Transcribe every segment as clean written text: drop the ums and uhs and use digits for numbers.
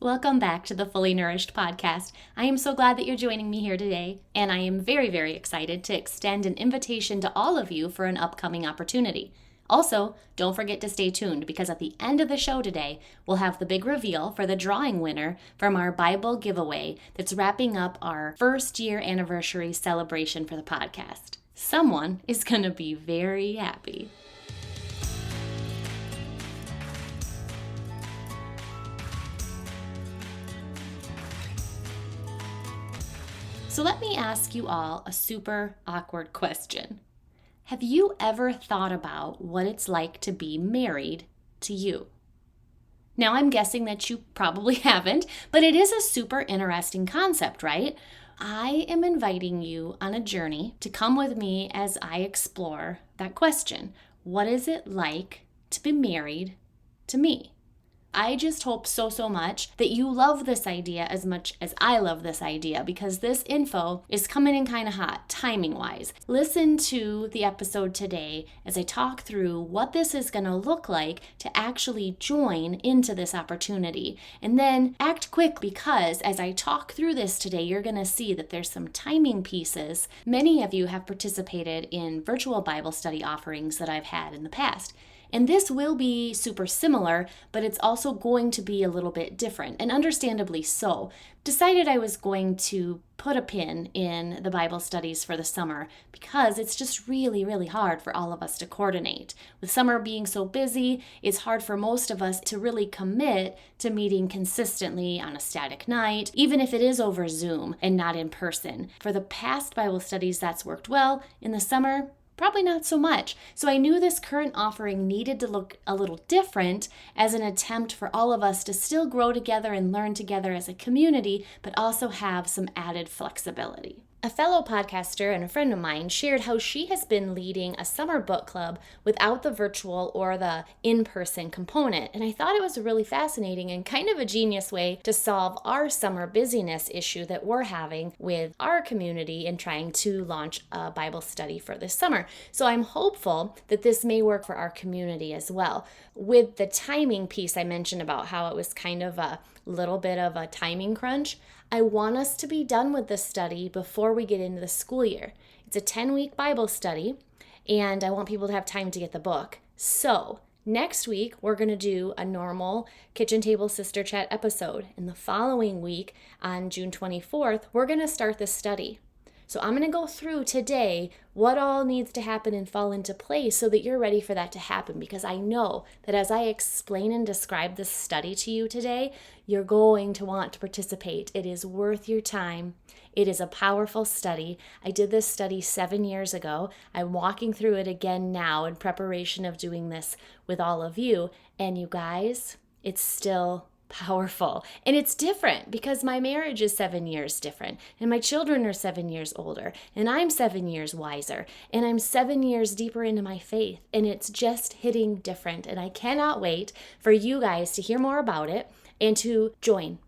Welcome back to the Fully Nourished podcast. I am so glad that you're joining me here today, and I am very, very excited to extend an invitation to all of you for an upcoming opportunity. Also, don't forget to stay tuned because at the end of the show today, we'll have the big reveal for the drawing winner from our Bible giveaway that's wrapping up our first year anniversary celebration for the podcast. Someone is going to be very happy. So let me ask you all a super awkward question. Have you ever thought about what it's like to be married to you? Now, I'm guessing that you probably haven't, but it is a super interesting concept, right? I am inviting you on a journey to come with me as I explore that question. What is it like to be married to me? I just hope so much that you love this idea as much as I love this idea, because this info is coming in kind of hot, timing-wise. Listen to the episode today as I talk through what this is going to look like to actually join into this opportunity. And then act quick, because as I talk through this today, you're going to see that there's some timing pieces. Many of you have participated in virtual Bible study offerings that I've had in the past. And this will be super similar, but it's also going to be a little bit different, and understandably so. Decided I was going to put a pin in the Bible studies for the summer because it's just really, really hard for all of us to coordinate. With summer being so busy, it's hard for most of us to really commit to meeting consistently on a static night, even if it is over Zoom and not in person. For the past Bible studies, that's worked well. In the summer, probably not so much. So I knew this current offering needed to look a little different as an attempt for all of us to still grow together and learn together as a community, but also have some added flexibility. A fellow podcaster and a friend of mine shared how she has been leading a summer book club without the virtual or the in-person component. And I thought it was really fascinating and kind of a genius way to solve our summer busyness issue that we're having with our community in trying to launch a Bible study for this summer. So I'm hopeful that this may work for our community as well. With the timing piece I mentioned about how it was kind of a little bit of a timing crunch, I want us to be done with this study before we get into the school year. It's a 10-week Bible study, and I want people to have time to get the book. So next week, we're going to do a normal Kitchen Table Sister Chat episode. And the following week, on June 24th, we're going to start this study. So I'm going to go through today what all needs to happen and fall into place so that you're ready for that to happen, because I know that as I explain and describe this study to you today, you're going to want to participate. It is worth your time. It is a powerful study. I did this study 7 years ago. I'm walking through it again now in preparation of doing this with all of you. And you guys, it's still powerful. And it's different because my marriage is 7 years different, and my children are 7 years older, and I'm 7 years wiser, and I'm 7 years deeper into my faith, and it's just hitting different. And I cannot wait for you guys to hear more about it and to join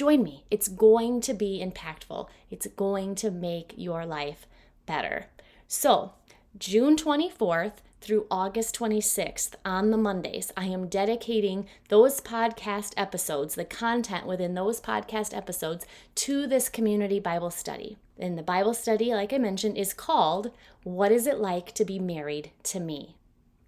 me. It's going to be impactful. It's going to make your life better. So June 24th through August 26th on the Mondays, I am dedicating those podcast episodes, the content within those podcast episodes, to this community Bible study. And the Bible study, like I mentioned, is called What Is It Like to Be Married to Me?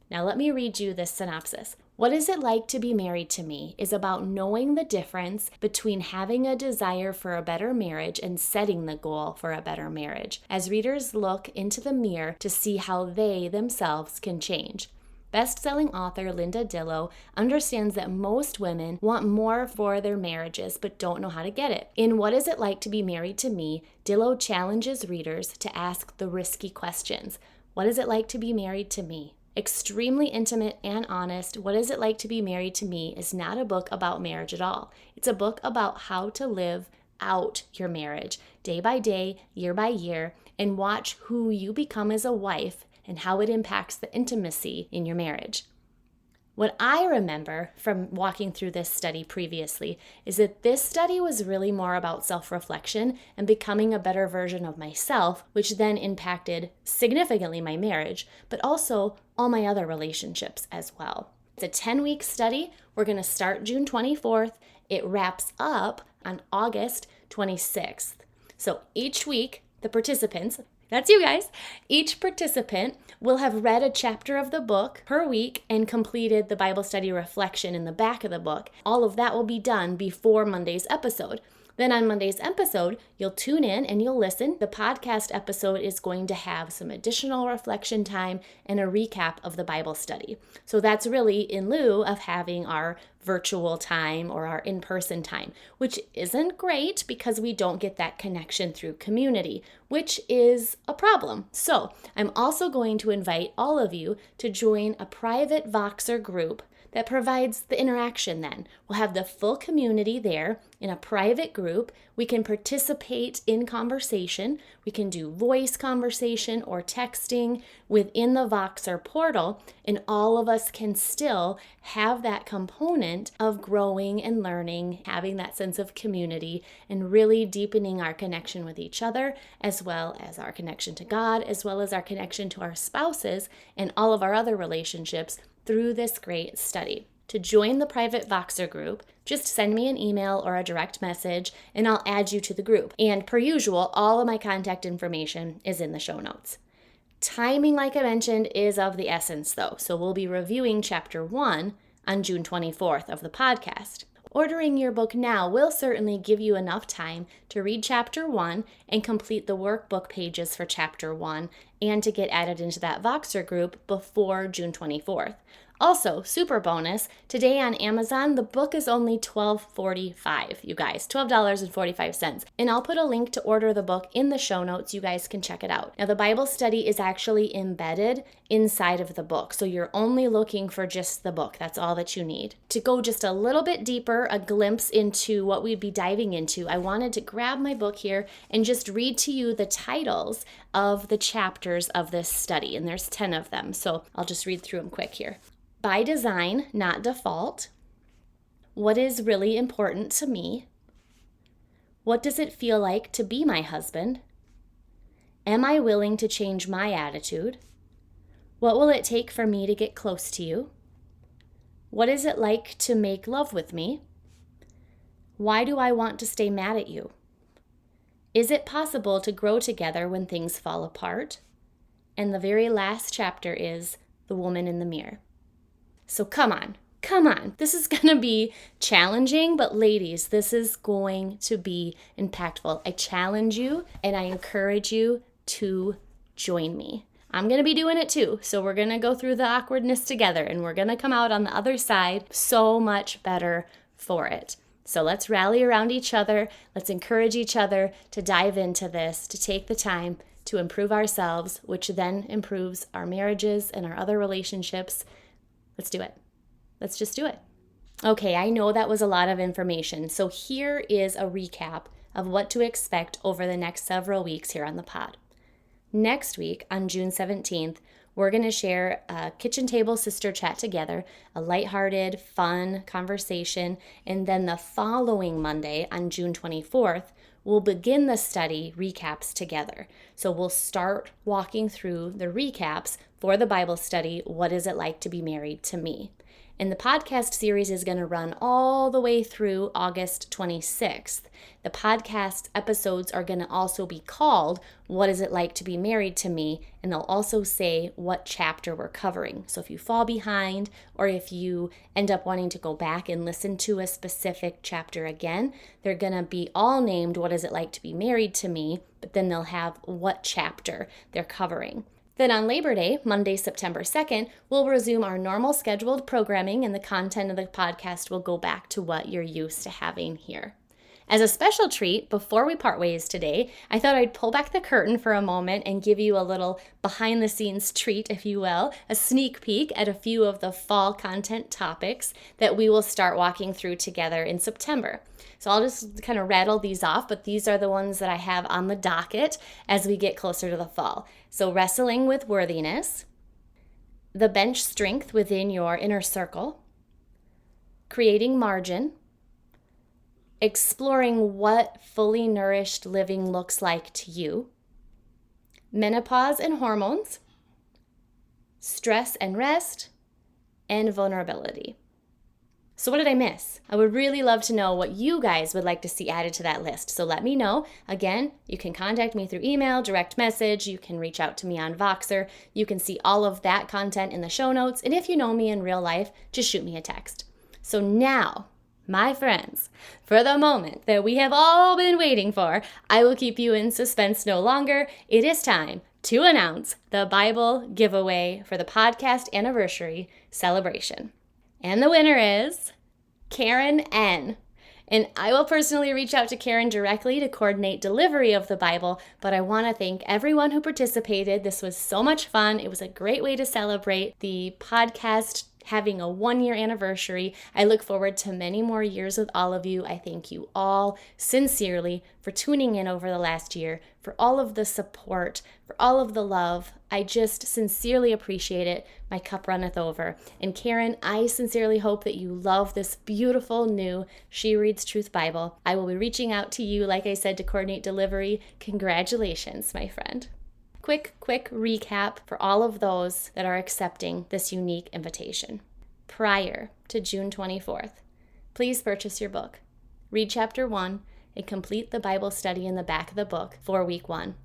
Now let me read you this synopsis. What is it like to be married to me is about knowing the difference between having a desire for a better marriage and setting the goal for a better marriage, as readers look into the mirror to see how they themselves can change. Best-selling author Linda Dillow understands that most women want more for their marriages but don't know how to get it. In What Is It Like to Be Married to Me, Dillow challenges readers to ask the risky questions. What is it like to be married to me? Extremely intimate and honest, What Is It Like to Be Married to Me is not a book about marriage at all. It's a book about how to live out your marriage, day by day, year by year, and watch who you become as a wife and how it impacts the intimacy in your marriage. What I remember from walking through this study previously is that this study was really more about self-reflection and becoming a better version of myself, which then impacted significantly my marriage, but also all my other relationships as well. It's a 10-week study. We're going to start June 24th, It wraps up on August 26th. So each week, the participants, that's you guys, each participant will have read a chapter of the book per week and completed the Bible study reflection in the back of the book. All of that will be done before Monday's episode. Then on Monday's episode, you'll tune in and you'll listen. The podcast episode is going to have some additional reflection time and a recap of the Bible study. So that's really in lieu of having our virtual time or our in-person time, which isn't great because we don't get that connection through community, which is a problem. So I'm also going to invite all of you to join a private Voxer group that provides the interaction then. We'll have the full community there in a private group. We can participate in conversation. We can do voice conversation or texting within the Voxer portal, and all of us can still have that component of growing and learning, having that sense of community, and really deepening our connection with each other, as well as our connection to God, as well as our connection to our spouses and all of our other relationships through this great study. To join the private Voxer group, just send me an email or a direct message and I'll add you to the group. And per usual, all of my contact information is in the show notes. Timing, like I mentioned, is of the essence though. So we'll be reviewing chapter 1 on June 24th of the podcast. Ordering your book now will certainly give you enough time to read chapter 1 and complete the workbook pages for chapter 1 and to get added into that Voxer group before June 24th. Also, super bonus, today on Amazon, the book is only $12.45, you guys, $12.45. And I'll put a link to order the book in the show notes. You guys can check it out. Now, the Bible study is actually embedded inside of the book, so you're only looking for just the book. That's all that you need. To go just a little bit deeper, a glimpse into what we'd be diving into, I wanted to grab my book here and just read to you the titles of the chapters of this study, and there's 10 of them, so I'll just read through them quick here. By design, not default. What is really important to me? What does it feel like to be my husband? Am I willing to change my attitude? What will it take for me to get close to you? What is it like to make love with me? Why do I want to stay mad at you? Is it possible to grow together when things fall apart? And the very last chapter is The Woman in the Mirror. So come on. This is going to be challenging, but ladies, this is going to be impactful. I challenge you and I encourage you to join me. I'm going to be doing it too. So we're going to go through the awkwardness together and we're going to come out on the other side so much better for it. So let's rally around each other. Let's encourage each other to dive into this, to take the time to improve ourselves, which then improves our marriages and our other relationships. Let's do it. Let's just do it. Okay, I know that was a lot of information. So here is a recap of what to expect over the next several weeks here on the pod. Next week, on June 17th, we're going to share a kitchen table sister chat together, a lighthearted, fun conversation, and then the following Monday, on June 24th, we'll begin the study recaps together. So we'll start walking through the recaps for the Bible study, What Is It Like to Be Married to Me? And the podcast series is going to run all the way through August 26th. The podcast episodes are going to also be called What Is It Like to Be Married to Me? And they'll also say what chapter we're covering. So if you fall behind or if you end up wanting to go back and listen to a specific chapter again, they're going to be all named What Is It Like to Be Married to Me? But then they'll have what chapter they're covering. Then on Labor Day, Monday, September 2nd, we'll resume our normal scheduled programming and the content of the podcast will go back to what you're used to having here. As a special treat, before we part ways today, I thought I'd pull back the curtain for a moment and give you a little behind-the-scenes treat, if you will, a sneak peek at a few of the fall content topics that we will start walking through together in September. So I'll just kind of rattle these off, but these are the ones that I have on the docket as we get closer to the fall. So wrestling with worthiness, the bench strength within your inner circle, creating margin, exploring what fully nourished living looks like to you, menopause and hormones, stress and rest, and vulnerability. So what did I miss? I would really love to know what you guys would like to see added to that list. So let me know. Again, you can contact me through email, direct message. You can reach out to me on Voxer. You can see all of that content in the show notes. And if you know me in real life, just shoot me a text. So now, my friends, for the moment that we have all been waiting for, I will keep you in suspense no longer. It is time to announce the Bible giveaway for the podcast anniversary celebration. And the winner is Karen N. And I will personally reach out to Karen directly to coordinate delivery of the Bible, but I want to thank everyone who participated. This was so much fun. It was a great way to celebrate the podcast having a 1-year anniversary. I look forward to many more years with all of you. I thank you all sincerely for tuning in over the last year, for all of the support, for all of the love. I just sincerely appreciate it. My cup runneth over. And Karen, I sincerely hope that you love this beautiful new She Reads Truth Bible. I will be reaching out to you, like I said, to coordinate delivery. Congratulations, my friend. Quick recap for all of those that are accepting this unique invitation. Prior to June 24th, please purchase your book. Read chapter 1 and complete the Bible study in the back of the book for week 1.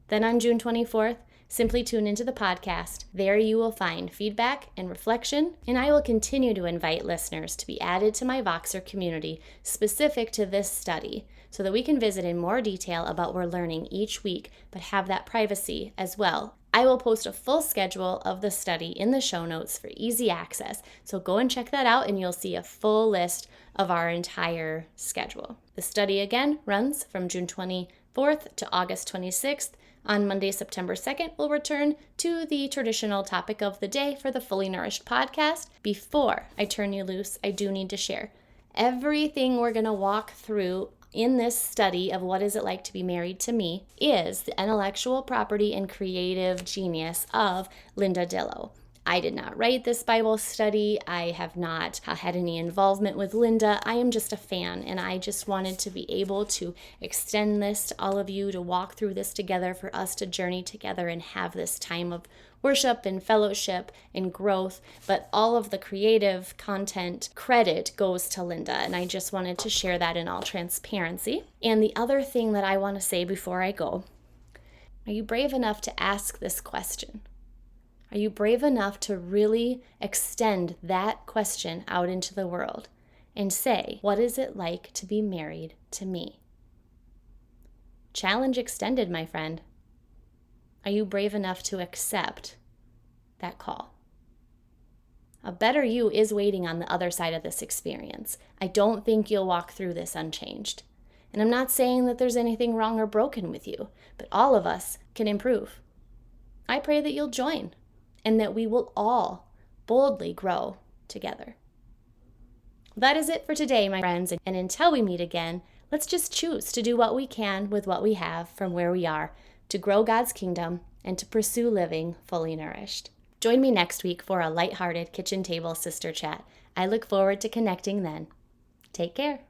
Then on June 24th, simply tune into the podcast. There you will find feedback and reflection, and I will continue to invite listeners to be added to my Voxer community specific to this study so that we can visit in more detail about what we're learning each week, but have that privacy as well. I will post a full schedule of the study in the show notes for easy access, so go and check that out and you'll see a full list of our entire schedule. The study again runs from June 24th to August 26th. On Monday, September 2nd, we'll return to the traditional topic of the day for the Fully Nourished podcast. Before I turn you loose, I do need to share everything we're going to walk through in this study of what is it like to be married to me is the intellectual property and creative genius of Linda Dillow. I did not write this Bible study. I have not had any involvement with Linda. I am just a fan, and I just wanted to be able to extend this to all of you, to walk through this together, for us to journey together and have this time of worship and fellowship and growth. But all of the creative content credit goes to Linda, and I just wanted to share that in all transparency. And the other thing that I want to say before I go, are you brave enough to ask this question? Are you brave enough to really extend that question out into the world and say, what is it like to be married to me? Challenge extended, my friend. Are you brave enough to accept that call? A better you is waiting on the other side of this experience. I don't think you'll walk through this unchanged. And I'm not saying that there's anything wrong or broken with you, but all of us can improve. I pray that you'll join, and that we will all boldly grow together. That is it for today, my friends, and until we meet again, let's just choose to do what we can with what we have from where we are to grow God's kingdom and to pursue living fully nourished. Join me next week for a lighthearted kitchen table sister chat. I look forward to connecting then. Take care.